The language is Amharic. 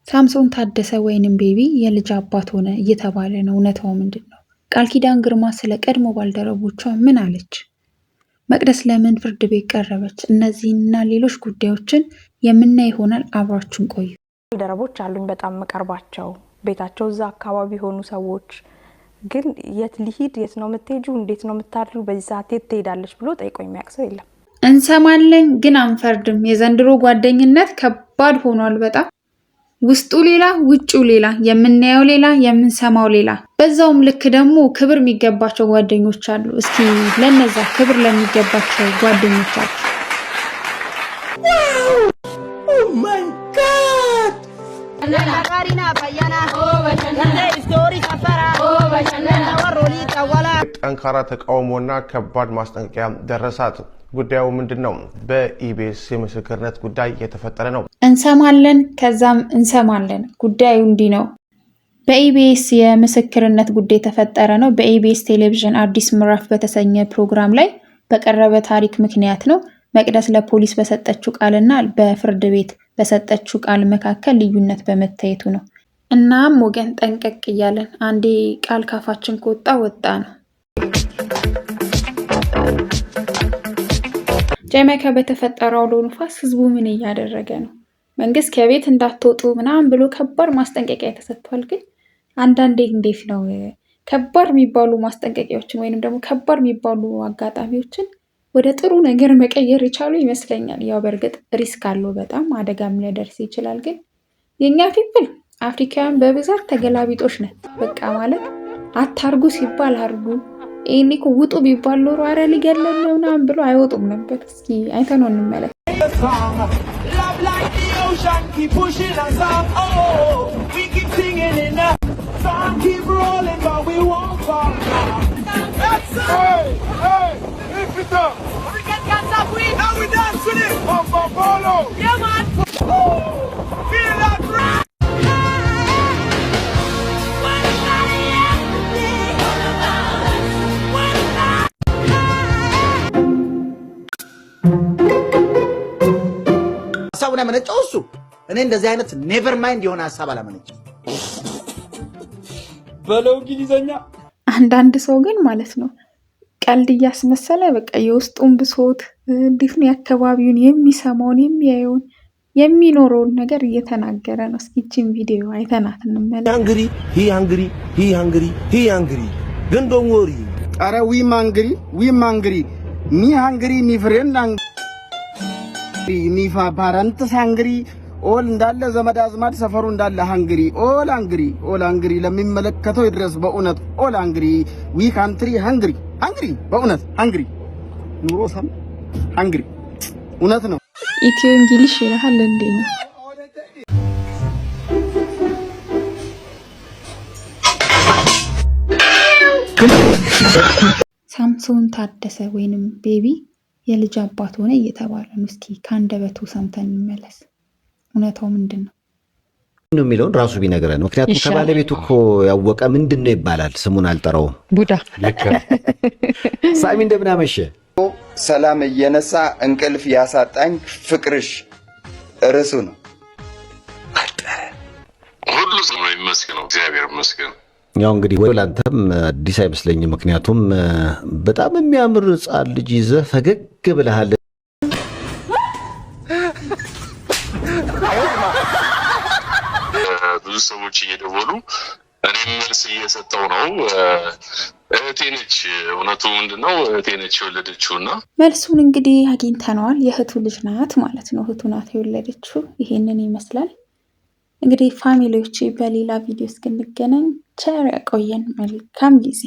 ሳምሶን ታደሰ ወይንም ቤቢ የልጅ አባት ሆነ እየተባለ ነው። እውነታው ምንድነው? ቃል ኪዳን ግርማ ስለ ቀድሞ ባልደረቦቿ ምን አለች? መቅደስ ለምን ፍርድ ቤት ቀረበች? እነዚህና ሌሎች ጉዳዮችን የምናይ ይሆናል። አብራችሁን ቆዩ። ባልደረቦች አሉኝ በጣም መቀርባቸው ቤታቸው እዛ አካባቢ ሆኑ ሰዎች ግን የት ሊሂድ የት ነው የምትሄጂው እንዴት ነው የምታድሩ በዚህ ሰዓት የት ትሄዳለች ብሎ ጠይቆ የሚያውቅ ሰው የለም። እንሰማለን ግን አንፈርድም። የዘንድሮ ጓደኝነት ከባድ ሆኗል በጣም ውስጡ ሌላ ውጪው ሌላ፣ የምናየው ሌላ የምንሰማው ሌላ። በዛውም ልክ ደግሞ ክብር የሚገባቸው ጓደኞች አሉ። እስኪ ለነዛ ክብር ለሚገባቸው ጓደኞቻችሁ ጠንካራ ተቃውሞና ከባድ ማስጠንቀቂያ ደረሳት። ጉዳዩ ምንድነው? በኢቢኤስ የምስክርነት ጉዳይ የተፈጠረ ነው። እንሰማለን ከዛም እንሰማለን። ጉዳዩ እንዲህ ነው። በኢቢኤስ የምስክርነት ጉዳይ የተፈጠረ ነው። በኢቢኤስ ቴሌቪዥን አዲስ ምዕራፍ በተሰኘ ፕሮግራም ላይ በቀረበ ታሪክ ምክንያት ነው። መቅደስ ለፖሊስ በሰጠችው ቃልና በፍርድ ቤት በሰጠችው ቃል መካከል ልዩነት በመታየቱ ነው። እናም ወገን ጠንቀቅ እያለን አንዴ ቃል ካፋችን ከወጣ ወጣ ነው። ጀማይካ በተፈጠረው አውሎ ንፋስ ህዝቡ ምን እያደረገ ነው? መንግስት ከቤት እንዳትወጡ ምናምን ብሎ ከባድ ማስጠንቀቂያ ተሰጥቷል። ግን አንዳንዴ እንዴት ነው ከባድ የሚባሉ ማስጠንቀቂያዎችን ወይንም ደግሞ ከባድ የሚባሉ አጋጣሚዎችን ወደ ጥሩ ነገር መቀየር የቻሉ ይመስለኛል። ያው በእርግጥ ሪስክ አለው፣ በጣም አደጋም ሊያደርስ ይችላል። ግን የኛ ፒፕል አፍሪካውያን በብዛት ተገላቢጦች ነን። በቃ ማለት አታርጉ ሲባል አርጉ፣ ይሄኔ እኮ ውጡ ቢባል ኖሮ አረ ሊገለን ነው ምናምን ብሎ አይወጡም ነበር። እስኪ አይተነው እንመለስ። ሐሳቡን ያመነጨው እሱ። እኔ እንደዚህ አይነት ኔቨር ማይንድ የሆነ ሐሳብ አላመነጨም በለው እንግሊዘኛ። አንዳንድ ሰው ግን ማለት ነው ቀልድ እያስመሰለ በቃ የውስጡን ብሶት እንዴት ነው የአካባቢውን የሚሰማውን የሚያየውን የሚኖረውን ነገር እየተናገረ ነው። እስኪችን ቪዲዮ አይተናት እንመለስ። ሃንግሪ ግን ዶንት ወሪ አረ ዊ ማንግሪ ሚ ሃንግሪ ሚ ፍሬንድ ሚ ፓረንትስ ሃንግሪ ኦል እንዳለ ዘመድ አዝማድ ሰፈሩ እንዳለ ሃንግሪ ኦል ሃንግሪ ለሚመለከተው ይድረስ። በእውነት ኦል ሃንግሪ ዊ ካንትሪ ሃንግሪ በእውነት ሃንግሪ ኑሮ ሰም ሃንግሪ እውነት ነው። ኢትዮ እንግሊሽ ይላል እንዴ ነው? ሳምሶን ታደሰ ወይንም ቤቢ የልጅ አባት ሆነ እየተባለ ነው። እስኪ ካንደበቱ ሰምተን እንመለስ። እውነታው ምንድነው ነው የሚለውን ራሱ ቢነግረን። ምክንያቱም ከባለቤቱ እኮ ያወቀ ምንድነው ይባላል። ስሙን አልጠራውም። ቡዳ ሳሚ እንደምን አመሸ? ሰላም እየነሳ እንቅልፍ ያሳጣኝ ፍቅርሽ ርሱ ነው። ሁሉ ሰው ይመስገነው፣ እግዚአብሔር ይመስገን። ያው እንግዲህ ወይ ላንተም አዲስ አይመስለኝም። ምክንያቱም በጣም የሚያምር ሕፃን ልጅ ይዘህ ፈገግ ብለሃል። ብዙ ሰዎች እየደወሉ እኔም መልስ እየሰጠው ነው። እህቴ ነች። እውነቱ ምንድነው? እህቴ ነች የወለደችውና መልሱን እንግዲህ አግኝተነዋል። የእህቱ ልጅ ናት ማለት ነው። እህቱ ናት የወለደችው። ይሄንን ይመስላል እንግዲህ ፋሚሊዎች። በሌላ ቪዲዮ እስክንገናኝ ቸር ያቆየን። መልካም ጊዜ